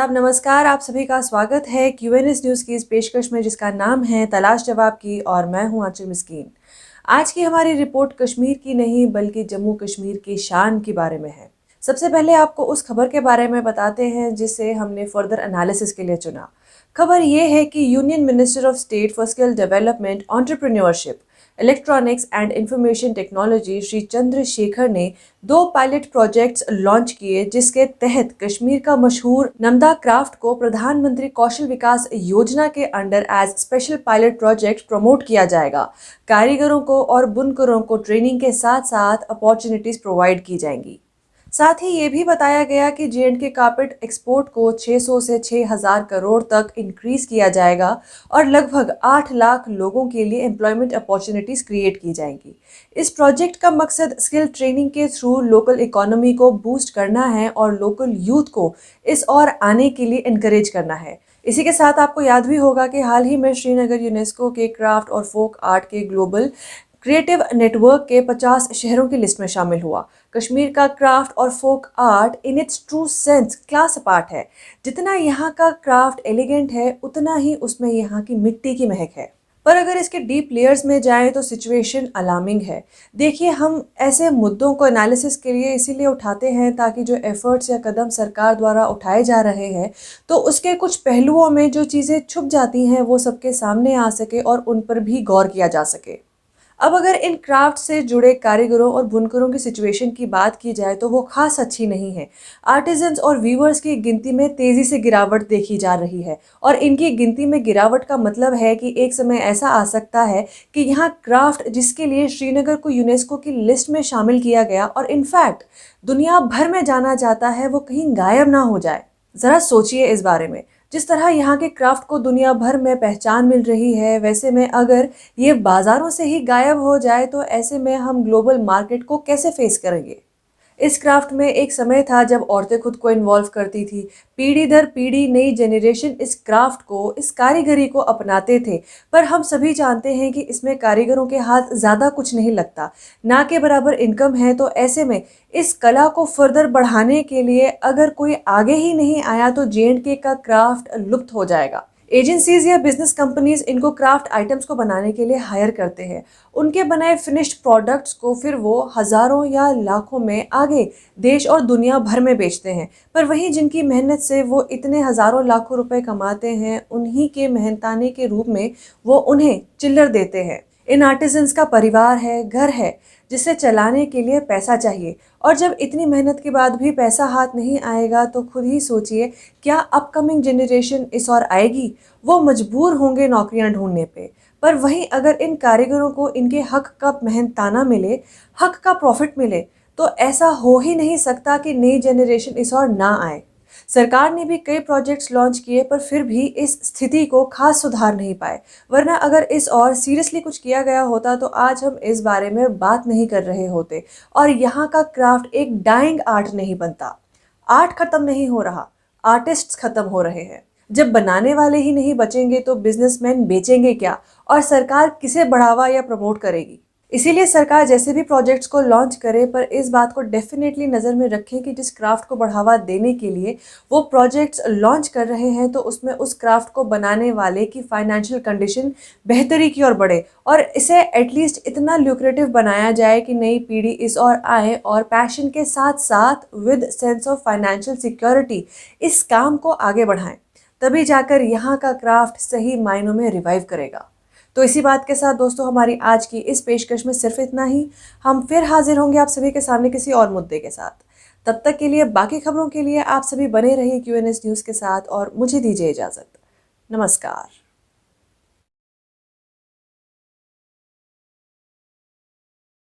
आदाब नमस्कार, आप सभी का स्वागत है क्यूएनएस न्यूज़ की इस पेशकश में जिसका नाम है तलाश जवाब की और मैं हूं आंचल मिस्कीन। आज की हमारी रिपोर्ट कश्मीर की नहीं बल्कि जम्मू कश्मीर की शान के बारे में है। सबसे पहले आपको उस खबर के बारे में बताते हैं जिसे हमने फर्दर एनालिसिस के लिए चुना। खबर ये है कि union minister of state for skill development, entrepreneurship, electronics and information technology Shri Chandrashekhar ने 2 पायलट प्रोजेक्ट्स लॉन्च किए जिसके तहत कश्मीर का मशहूर नमदा क्राफ्ट को प्रधानमंत्री कौशल विकास योजना के under as special pilot project promote किया जाएगा। कारीगरों को और बुनकरों को ट्रेनिंग के साथ साथ अपॉर्चुनिटीज प्रोवाइड की जाएंगी। साथ ही ये भी बताया गया कि J&K कारपेट एक्सपोर्ट को 600 से 6000 करोड़ तक इंक्रीज किया जाएगा और लगभग 8 लाख लोगों के लिए एम्प्लॉयमेंट अपॉर्चुनिटीज क्रिएट की जाएंगी। इस प्रोजेक्ट का मकसद स्किल ट्रेनिंग के थ्रू लोकल इकोनॉमी को बूस्ट करना है और लोकल यूथ को इस ओर आने के लिए इनकरेज करना है। इसी के साथ आपको याद भी होगा कि हाल ही में श्रीनगर यूनेस्को के क्राफ्ट और फोक आर्ट के ग्लोबल क्रिएटिव नेटवर्क के 50 शहरों की लिस्ट में शामिल हुआ। कश्मीर का क्राफ्ट और folk art in its true sense class apart है। जितना यहाँ का क्राफ्ट एलिगेंट है उतना ही उसमें यहाँ की मिट्टी की महक है। पर अगर इसके डीप लेयर्स में जाएं तो सिचुएशन अलार्मिंग है। देखिए, हम ऐसे मुद्दों को एनालिसिस के लिए इसीलिए उठाते हैं ताकि जो एफर्ट्स या कदम सरकार द्वारा उठाए जा रहे हैं तो उसके कुछ पहलुओं में जो चीज़ें छुप जाती हैं वो सबके सामने आ सके और उन पर भी गौर किया जा सके। अब अगर इन क्राफ्ट से जुड़े कारीगरों और बुनकरों की सिचुएशन की बात की जाए तो वो खास अच्छी नहीं है। आर्टिजन्स और वीवर्स की गिनती में तेज़ी से गिरावट देखी जा रही है और इनकी गिनती में गिरावट का मतलब है कि एक समय ऐसा आ सकता है कि यहाँ क्राफ्ट जिसके लिए श्रीनगर को यूनेस्को की लिस्ट में शामिल किया गया और इनफैक्ट दुनिया भर में जाना जाता है वो कहीं गायब ना हो जाए। ज़रा सोचिए इस बारे में। जिस तरह यहाँ के क्राफ्ट को दुनिया भर में पहचान मिल रही है वैसे में अगर ये बाज़ारों से ही गायब हो जाए तो ऐसे में हम ग्लोबल मार्केट को कैसे फेस करेंगे। इस क्राफ्ट में एक समय था जब औरतें खुद को इन्वॉल्व करती थी। पीढ़ी दर पीढ़ी नई जनरेशन इस क्राफ्ट को, इस कारीगरी को अपनाते थे। पर हम सभी जानते हैं कि इसमें कारीगरों के हाथ ज़्यादा कुछ नहीं लगता, ना के बराबर इनकम है। तो ऐसे में इस कला को फर्दर बढ़ाने के लिए अगर कोई आगे ही नहीं आया तो J&K का क्राफ्ट लुप्त हो जाएगा। एजेंसीज या बिजनेस कंपनीज इनको क्राफ्ट आइटम्स को बनाने के लिए हायर करते हैं। उनके बनाए फिनिश्ड प्रोडक्ट्स को फिर वो हज़ारों या लाखों में आगे देश और दुनिया भर में बेचते हैं। पर वहीं जिनकी मेहनत से वो इतने हज़ारों लाखों रुपए कमाते हैं उन्हीं के मेहनताने के रूप में वो उन्हें चिल्लर देते हैं। इन आर्टिजन्स का परिवार है, घर है जिसे चलाने के लिए पैसा चाहिए और जब इतनी मेहनत के बाद भी पैसा हाथ नहीं आएगा तो खुद ही सोचिए क्या अपकमिंग जनरेशन इस ओर आएगी। वो मजबूर होंगे नौकरियां ढूंढने पे। पर वहीं अगर इन कारीगरों को इनके हक का मेहनताना मिले, हक का प्रॉफिट मिले तो ऐसा हो ही नहीं सकता कि नई जनरेशन इस ओर ना आए। सरकार ने भी कई प्रोजेक्ट्स लॉन्च किए पर फिर भी इस स्थिति को खास सुधार नहीं पाए। वरना अगर इस और सीरियसली कुछ किया गया होता तो आज हम इस बारे में बात नहीं कर रहे होते और यहाँ का क्राफ्ट एक डाइंग आर्ट नहीं बनता। आर्ट खत्म नहीं हो रहा, आर्टिस्ट्स खत्म हो रहे हैं। जब बनाने वाले ही नहीं बचेंगे तो बिजनेसमैन बेचेंगे क्या और सरकार किसे बढ़ावा या प्रमोट करेगी। इसीलिए सरकार जैसे भी प्रोजेक्ट्स को लॉन्च करे पर इस बात को डेफिनेटली नज़र में रखें कि जिस क्राफ्ट को बढ़ावा देने के लिए वो प्रोजेक्ट्स लॉन्च कर रहे हैं तो उसमें उस क्राफ्ट को बनाने वाले की फाइनेंशियल कंडीशन बेहतरी की ओर बढ़े और इसे एटलीस्ट इतना ल्यूक्रेटिव बनाया जाए कि नई पीढ़ी इस ओर आए और पैशन के साथ साथ with sense of financial security इस काम को आगे बढ़ाएं। तभी जाकर यहाँ का क्राफ्ट सही मायनों में रिवाइव करेगा। तो इसी बात के साथ दोस्तों हमारी आज की इस पेशकश में सिर्फ इतना ही। हम फिर हाजिर होंगे आप सभी के सामने किसी और मुद्दे के साथ। तब तक के लिए बाकी खबरों के लिए आप सभी बने रहिए क्यूएनएस न्यूज़ के साथ और मुझे दीजिए इजाज़त। नमस्कार।